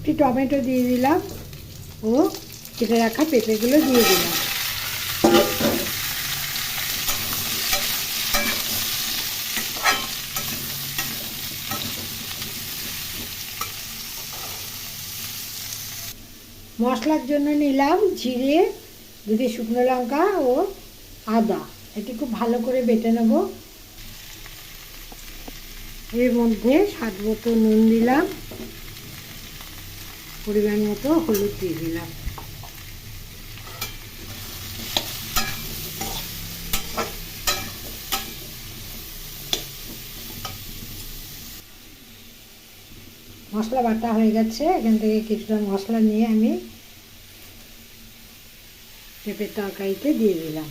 একটি টমেটো দিয়ে দিলাম ও কেটে রাখা পেঁপেগুলো দিয়ে দিলাম। মশলার জন্য নিলাম জিরে, দুটি শুকনো লঙ্কা ও আদা। এটি খুব ভালো করে বেটে নেব। এর মধ্যে স্বাদ মতো নুন দিলাম, পরিমাণ মতো হলুদ দিয়ে দিলাম। মশলা বাটা হয়ে গেছে। এখান থেকে কিছুটা মশলা নিয়ে আমি পেঁপের তরকারিতে দিয়ে দিলাম।